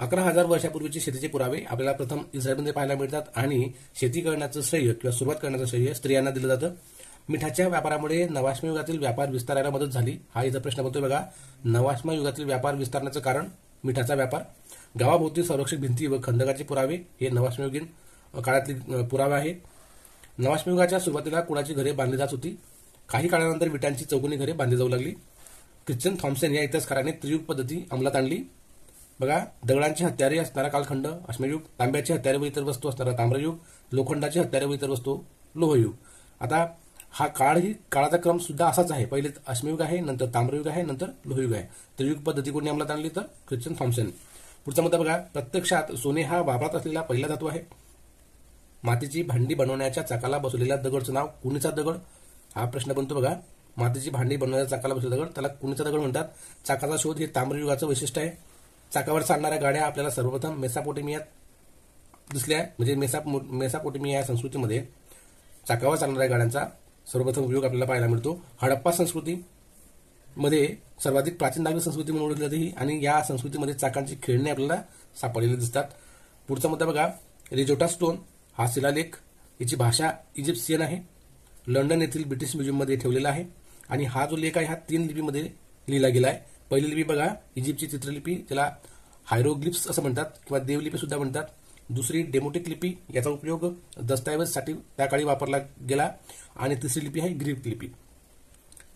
11,000 वर्षापूर्वीचे शेतीचे पुरावे आपल्याला प्रथम इस्रायलमध्ये पाहायला मिळतात आणि शेती करण्याचं श्रेय किंवा सुरुवात करण्याचं श्रेय स्त्रियांना दिलं जातं. मिठाच्या व्यापारामुळे नवाश्मयुगातील व्यापार विस्तारायला मदत झाली. हा इथं प्रश्न बनतोय बघा. नवाश्मयुगातील व्यापार विस्तारण्याचं कारण मिठाचा व्यापार. गावाभोवती संरक्षक भिंती व खंदकाचे पुरावे हे नवाश्मयुगीन काळातले पुरावे आहेत. नवाश्मयुगाच्या सुरुवातीला कुळाची घरे बांधली जात होती. काही काळानंतर विटांची चौकोनी घरे बांधली जाऊ लागली. ख्रिश्चन थॉम्सन या इतिहासकाराने त्रियुग पद्धती अंमलात आणली. बघा. दगडांची हत्यारे असणारा कालखंड अश्मयुग, तांब्याची हत्यारे व इतर वस्तू असणारा ताम्रयुग, लोखंडाची हत्यारे व इतर वस्तू लोहयुग. आता हा काळाचा क्रम सुद्धा असाच आहे. पहिले अश्मयुग आहे, नंतर ताम्रयुग आहे, नंतर लोहयुग आहे. त्रियुग पद्धती कोणी अंमलात आणली तर ख्रिश्चन थॉम्सन. पुढचा मुद्दा बघा. प्रत्यक्षात सोने हा वापरात असलेला पहिला धातू आहे. मातीची भांडी बनवण्याच्या चाकाला बसवलेल्या दगडचं नाव कुणीचा दगड हा प्रश्न बनतो बघा. मातीची भांडी बनवण्याच्या चाकाला बसलेला दगड त्याला कुणीचा दगड म्हणतात. चाकाचा शोध हे ताम्रयुगाचं वैशिष्ट्य आहे. चाकावर चालणाऱ्या गाड्या आपल्याला सर्वप्रथम मेसोपोटेमियात दिसल्या. म्हणजे मेसोपोटेमिया या संस्कृतीमध्ये चाकावर चालणाऱ्या गाड्यांचा सर्वप्रथम उपयोग आपल्याला पाहायला मिळतो. हडप्पा संस्कृतीमध्ये सर्वाधिक प्राचीन नागरिक संस्कृती म्हणून ओळखली जाते आणि या संस्कृतीमध्ये चाकांची खेळणी आपल्याला सापडलेली दिसतात. पुढचा मुद्दा बघा. रिजोटा स्टोन हा शिलालेख. याची भाषा इजिप्शियन आहे. लंडन येथील ब्रिटिश म्युझियममध्ये ठेवलेला आहे आणि हा जो लेख आहे हा 3 लिपीमध्ये लिहिला गेला आहे. पहिली लिपी बघा इजिप्तची चित्रलिपी, त्याला हायरोग्लिफ्स असं म्हणतात किंवा देवलिपी सुद्धा म्हणतात. दुसरी डेमोटिक लिपी, याचा उपयोग दस्तऐवजसाठी त्या काळी वापरला गेला आणि तिसरी लिपी आहे ग्रीक लिपी.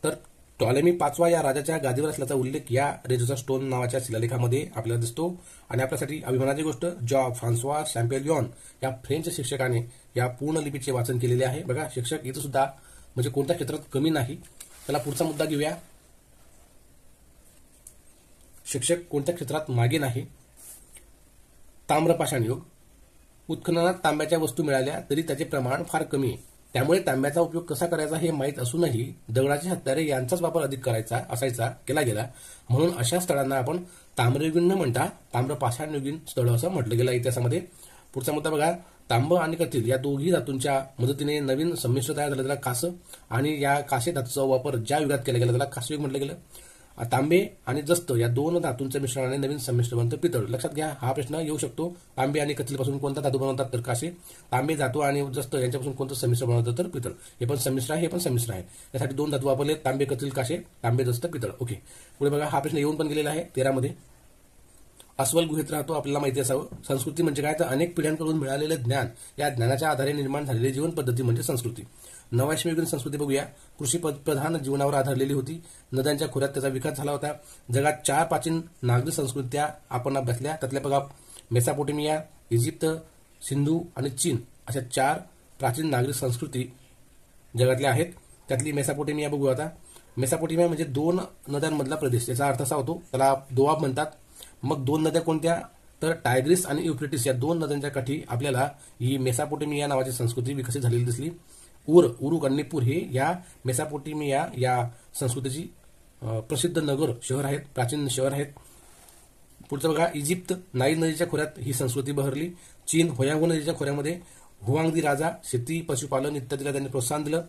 तर टॉलेमी पाचवा या राजाच्या गादीवर असल्याचा उल्लेख या रेजोचा स्टोन नावाच्या शिलालेखामध्ये आपल्याला दिसतो. आणि आपल्यासाठी अभिमानाची गोष्ट, जॉ फ्रान्सवा शॅम्पेलियॉन या फ्रेंच शिक्षकाने या पूर्ण लिपीचे वाचन केलेले आहे. बघा, शिक्षक इथं सुद्धा म्हणजे कोणत्या क्षेत्रात कमी नाही. त्याला पुढचा मुद्दा घेऊया. शिक्षक कोणत्या क्षेत्रात मागे नाही. ताम्रपाषाण युग. उत्खननात तांब्याच्या वस्तू मिळाल्या तरी त्याचे प्रमाण फार कमी आहे. त्यामुळे तांब्याचा उपयोग कसा करायचा हे माहीत असूनही दगडाची हत्यारे यांचाच वापर अधिक करायचा केला गेला. म्हणून अशा स्थळांना आपण ताम्रयुगीन न म्हणता ताम्रपाषाणयुगीन स्थळ असं म्हटलं गेलं इतिहासामध्ये. पुढचा मुद्दा बघा. तांब आणि कथील या दोघी धातूंच्या मदतीने नवीन संमिश्र तयार झालं, त्याला कास. आणि या कासे धातूचा वापर ज्या युगात केला गेला त्याला कासयुग म्हटलं गेलं. तांबे आणि जस्त या दोन धातूंच्या मिश्रणाने नवीन संमिश्र बनतं पितळ. लक्षात घ्या, हा प्रश्न येऊ शकतो. तांबे आणि कथीलपासून कोणता धातू बनवतात तर कासे. तांबे धातू आणि जस्त यांच्यापासून कोणतं संमिश्र बनवतं तर पितळ. हे पण संमिश्र आहे, हे पण संमिश्र आहे. त्यासाठी दोन धातू वापरले, तांबे कथील कासे, तांबे जस्त पितळ. ओके, पुढे बघा. हा प्रश्न येऊन पण गेलेला आहे 13 मध्ये. अस्वल गुहेत राहतो आपल्याला माहिती असावं. संस्कृती म्हणजे काय तर अनेक पिढ्यांकडून मिळालेले ज्ञान, या ज्ञानाच्या आधारे निर्माण झालेली जीवन पद्धती म्हणजे संस्कृती. नवश्मीयुगीन संस्कृती बघूया. कृषी प्रधान जीवनावर आधारलेली होती. नद्यांच्या खोऱ्यात त्याचा विकास झाला होता. जगात 4 प्राचीन नागरी संस्कृत्या आपण अभ्यासल्या. त्यातल्या बघा मेसोपोटेमिया, इजिप्त, सिंधू आणि चीन अशा 4 प्राचीन नागरी संस्कृती जगातल्या आहेत. त्यातली मेसोपोटेमिया बघू आता. मेसोपोटेमिया म्हणजे 2 नद्यांमधला प्रदेश. याचा अर्थ असा होतो, त्याला दोआब म्हणतात. मग 2 नद्या कोणत्या तर टायग्रिस आणि युफ्रेटिस या 2 नद्यांच्या काठी आपल्याला ही मेसोपोटेमिया नावाची संस्कृती विकसित झालेली दिसली. उरुक आणि निप्पूर हे या मेसोपोटेमिया या संस्कृतीची प्रसिद्ध नगर शहर आहेत, प्राचीन शहर आहेत. पुढचं बघा. इजिप्त नाईल नदीच्या खोऱ्यात ही संस्कृती बहरली. चीन होयांगो नदीच्या खोऱ्यामध्ये हुआंगदी राजा शेती, पशुपालन इत्यादीला त्यांनी प्रोत्साहन दिलं.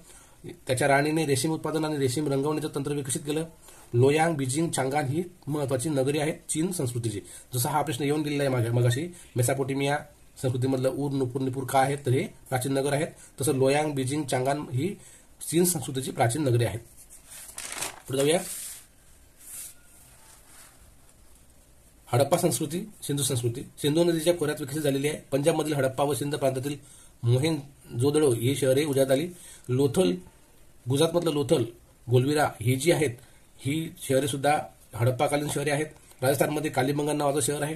त्याच्या राणीने रेशीम उत्पादन आणि रेशीम रंगवण्याचं तंत्र विकसित केलं. लोयांग, बीजिंग, चांगान ही महत्वाची नगरी आहेत चीन संस्कृतीची. जसा हा प्रश्न येऊन गेलेला आहे मगाशी, मेसोपोटेमिया संस्कृतीमधलं निपूर काय आहेत तर हे प्राचीन नगर आहेत. तसं लोयांग, बीजिंग, चांगान ही चीन संस्कृतीची प्राचीन नगरे आहेत. पुढे जाऊया. हडप्पा संस्कृती, सिंधू संस्कृती. सिंधू नदीच्या खोऱ्यात विकसित झालेली आहे. पंजाबमधील हडप्पा व सिंध प्रांतातील मोहेंजोदडो ही शहरे उजात आली. लोथल, गुजरातमधलं लोथल, गोलविरा ही जी आहेत ही शहरे सुद्धा हडप्पाकालीन शहरे आहेत. राजस्थानमध्ये कालीबंगन नावाचं शहर आहे.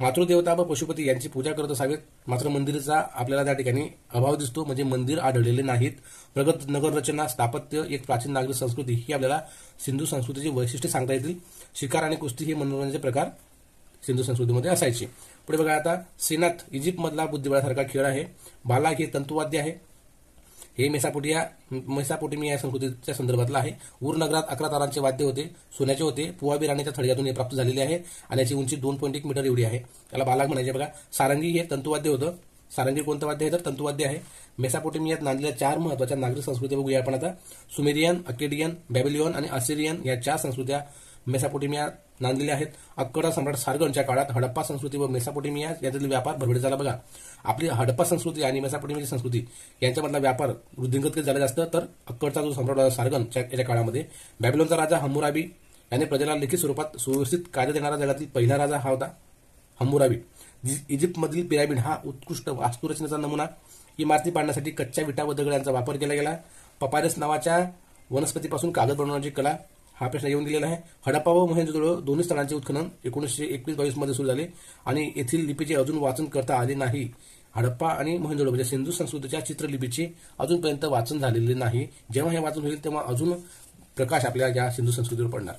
मातृदेवता व पशुपती यांची पूजा करत असावेत. मात्र मंदिराचा आपल्याला त्या ठिकाणी अभाव दिसतो, म्हणजे मंदिर आढळलेले नाहीत. प्रगत नगर रचना, स्थापत्य, एक प्राचीन नागरी संस्कृती ही आपल्याला सिंधू संस्कृतीची वैशिष्ट्ये सांगता येतील. शिकार आणि कुस्ती हे मनोरंजनाचे प्रकार सिंधू संस्कृतीमध्ये असायचे. पुढे बघा आता. सेनात इजिप्तमधला बुद्धिबळासारखा खेळ आहे. बालाक हे तंतुवाद्य आहे. हे मेसोपोटेमिया संस्कृतीच्या संदर्भातलं आहे. उर नगरात 11 तारांचे वाद्य होते, सोन्याचे होते. पुआबी राणीच्या थडग्यातून हे प्राप्त झालेले आहे आणि याची उंची 2.1 मीटर एवढी आहे. त्याला बालाक म्हणायचे. बघा. सारंगी हे तंतुवाद्य होतं. सारंगी कोणतं वाद्य आहे तर तंतुवाद्य आहे. मेसोपोटेमियात नांदलेल्या 4 महत्वाच्या नागरी संस्कृती बघूया आपण आता. सुमेरियन, अकेडियन, बॅबिलियन आणि असिरियन या 4 संस्कृत्या मेसोपोटेमिया नांदलेल्या आहेत. अक्कड सम्राट सार्गनच्या काळात हडप्पा संस्कृती व मेसोपोटेमिया यातील व्यापार भरभरीत झाला. बघा, आपली हडप्पा संस्कृती आणि मेसोपोटेमियाची संस्कृती यांच्यामधला व्यापार वृद्धिंगत झाला जास्त. तर अक्कडचा जो सम्राट सार्गन याच्या काळामध्ये बॅबिलोनचा राजा हम्मुराबी याने प्रजेला लिखित स्वरूपात सुव्यवस्थित कायदा देणारा जगातील पहिला राजा हा होता हम्मुराबी. इजिप्तमधील पिरामिड हा उत्कृष्ट वास्तुरचनेचा नमुना. इमारती पाडण्यासाठी कच्च्या विटा व दगडांचा वापर केला गेला. पपायरस नावाच्या वनस्पतीपासून कागद बनवण्याची कला हा प्रश्न येऊन गेलेला आहे. हडप्पा व मोहेंजोदडो दोन्ही स्थळांचे उत्खनन 1921-22 मध्ये सुरू झाले आणि येथील लिपीचे अजून वाचन करता आले नाही. हडप्पा आणि मोहेंजोदडो म्हणजे सिंधू संस्कृतीच्या चित्रलिपीचे अजूनपर्यंत वाचन झालेले नाही. जेव्हा हे वाचन होईल तेव्हा अजून प्रकाश आपल्या या सिंधू संस्कृतीवर पडणार.